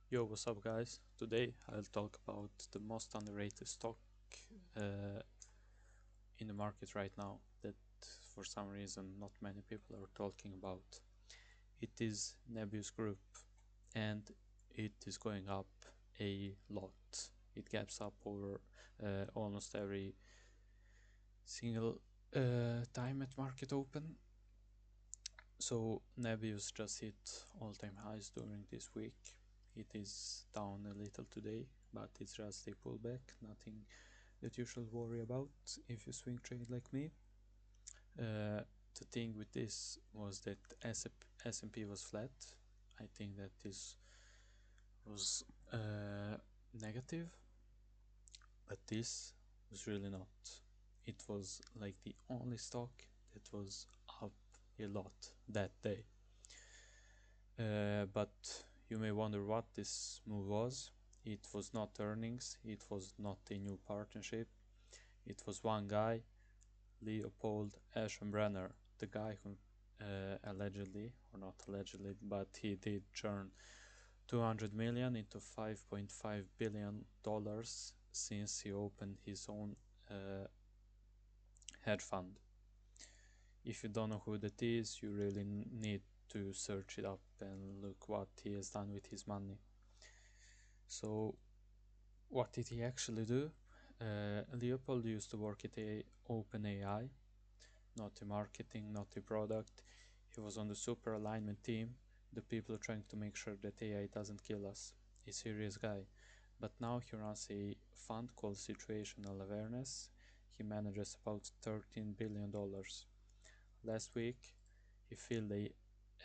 Yo, what's up, guys? Today I'll talk about the most underrated stock uh, in the market right now that for some reason not many people are talking about. It is Nebius Group, and it is going up a lot. It gaps up over almost every single time at market open. So Nebius just hit all-time highs during this week. It is down a little today, but it's just a pullback, nothing that you should worry about if you swing trade like me. The thing with this was that S&P was flat. I think that this was negative, but this was really not. It was like the only stock that was up a lot that day. But you may wonder what this move was. It was not earnings, it was not a new partnership, it was one guy, Leopold Aschenbrenner, the guy who allegedly, or not allegedly, but he did turn 200 million into 5.5 billion dollars since he opened his own hedge fund. If you don't know who that is, you really need to search it up and look what he has done with his money. So, what did he actually do? Leopold used to work at OpenAI, not the marketing, not the product. He was on the super alignment team, the people trying to make sure that AI doesn't kill us. A serious guy. But now he runs a fund called Situational Awareness. He manages about $13 billion. Last week, he filled a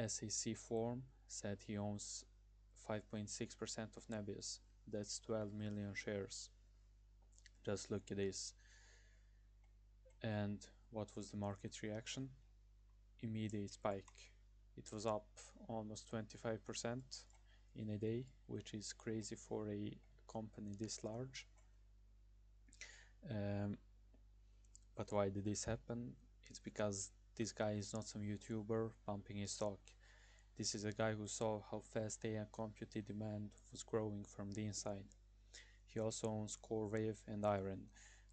SEC form, said he owns 5.6% of Nebius. That's 12 million shares. Just look at this. And what was the market reaction? Immediate spike. It was up almost 25% in a day, which is crazy for a company this large. But why did this happen? It's because this guy is not some YouTuber pumping his stock. This is a guy who saw how fast AI compute demand was growing from the inside. He also owns CoreWave and Iron.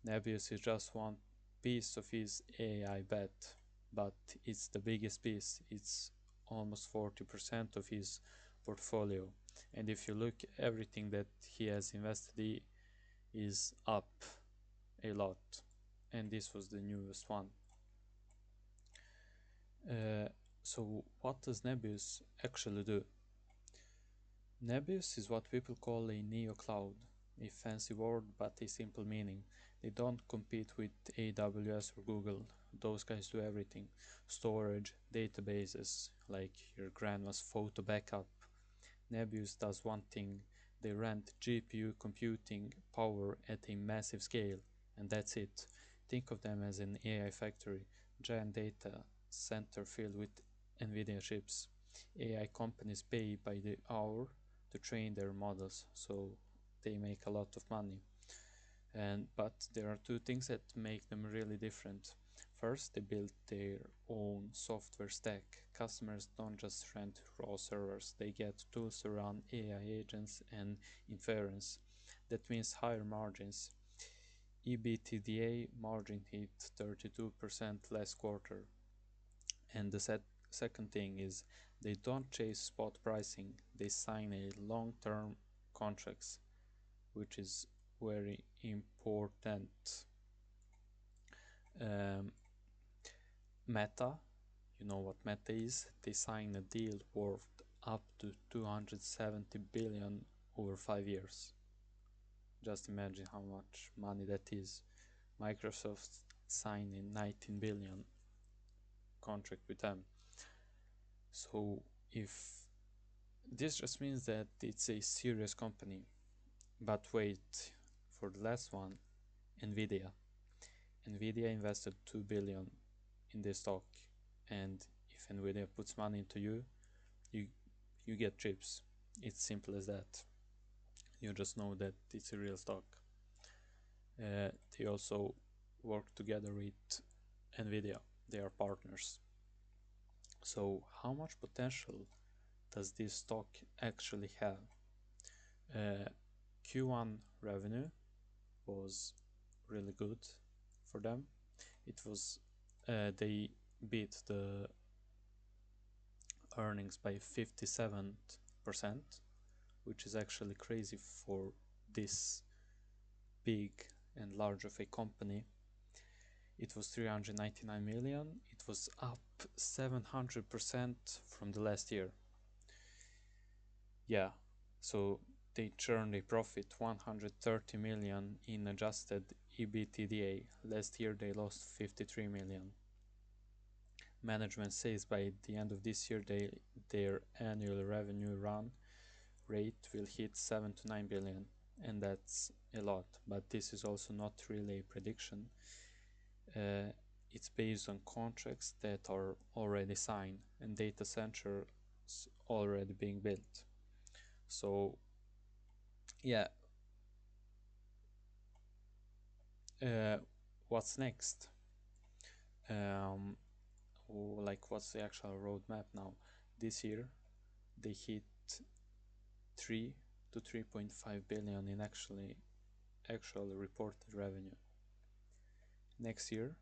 Nebius is just one piece of his AI bet, but it's the biggest piece. It's almost 40% of his portfolio. And if you look, everything that he has invested in is up a lot. And this was the newest one. So what does Nebius actually do? Nebius is what people call a neo cloud, a fancy word but a simple meaning. They don't compete with AWS or Google. Those guys do everything. Storage, databases, like your grandma's photo backup. Nebius does one thing. They rent GPU computing power at a massive scale, and that's it. Think of them as an AI factory, giant data center filled with NVIDIA chips. AI companies pay by the hour to train their models, so they make a lot of money. But there are two things that make them really different. First, they build their own software stack. Customers don't just rent raw servers, they get tools to run AI agents and inference. That means higher margins. EBITDA margin hit 32% last quarter. And the second thing is they don't chase spot pricing, they sign a long-term contracts, which is very important. Um, Meta, you know what Meta is? They sign a deal worth up to 270 billion over 5 years. Just imagine how much money that is. Microsoft signed a 19 billion contract with them. So if this just means that it's a serious company. But wait, for the last one, Nvidia. Nvidia invested 2 billion in this stock, and if Nvidia puts money into you, you you get chips. It's simple as that. You just know that it's a real stock. They also work together with Nvidia. They are partners. So how much potential does this stock actually have? Uh, Q1 revenue was really good for them. It was they beat the earnings by 57%, which is actually crazy for this big and large of a company. It was 399 million. It was up 700% from the last year. Yeah, so they churned a profit 130 million in adjusted EBITDA. Last year they lost 53 million. Management says by the end of this year their annual revenue run rate will hit 7 to 9 billion, and that's a lot, but this is also not really a prediction. It's based on contracts that are already signed and data centers already being built. So yeah, what's next? Like what's the actual roadmap now? This year they hit 3 to 3.5 billion in actual reported revenue. Next year,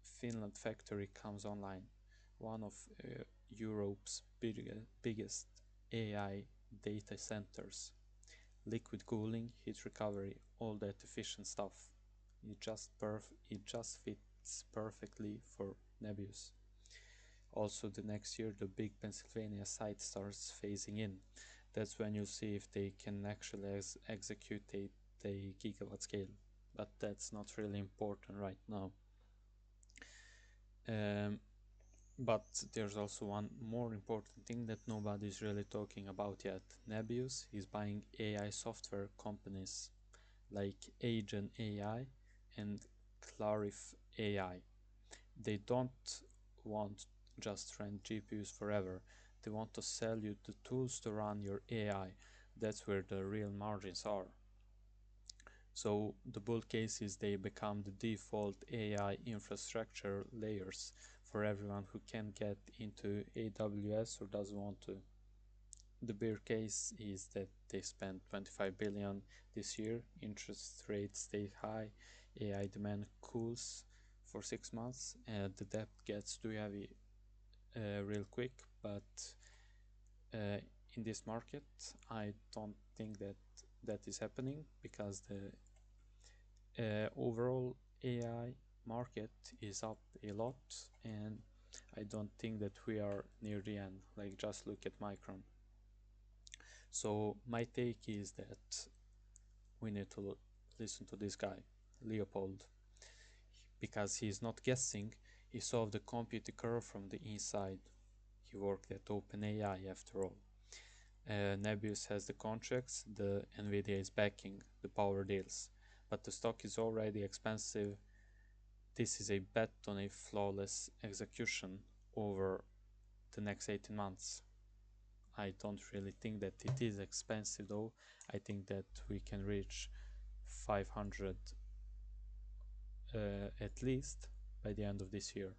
Finland factory comes online, one of Europe's biggest AI data centers. Liquid cooling, heat recovery, all that efficient stuff. It just fits perfectly for Nebius. Also, the next year, the big Pennsylvania site starts phasing in. That's when you'll see if they can actually execute a gigawatt scale. But that's not really important right now. But there's also one more important thing that nobody's really talking about yet. Nebius is buying AI software companies like Agent AI and Clarif AI. They don't want just rent GPUs forever. They want to sell you the tools to run your AI. That's where the real margins are. So the bull case is they become the default AI infrastructure layers for everyone who can't get into AWS or doesn't want to. The bear case is that they spent 25 billion this year, interest rates stay high, AI demand cools for 6 months, and the debt gets too heavy real quick. But in this market, I don't think that is happening, because the overall AI market is up a lot, and I don't think that we are near the end. Like, just look at Micron. So my take is that we need to listen to this guy, Leopold, because he's not guessing. He solved the computer curve from the inside. He worked at OpenAI after all. Nebius has the contracts, the Nvidia is backing the power deals, but the stock is already expensive. This is a bet on a flawless execution over the next 18 months. I don't really think that it is expensive though. I think that we can reach 500 at least by the end of this year,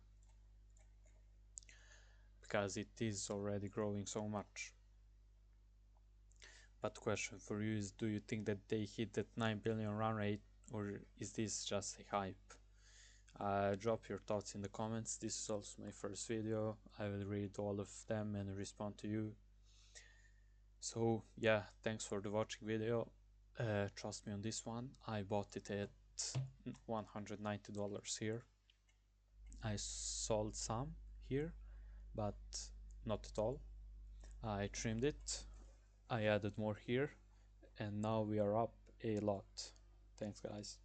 because it is already growing so much. But question for you is, do you think that they hit that 9 billion run rate, or is this just a hype? Drop your thoughts in the comments. This is also my first video. I will read all of them and respond to you. So yeah, thanks for the watching video. Trust me on this one. I bought it at $190 here. I sold some here, but not at all. I trimmed it, I added more here, and now we are up a lot. Thanks guys.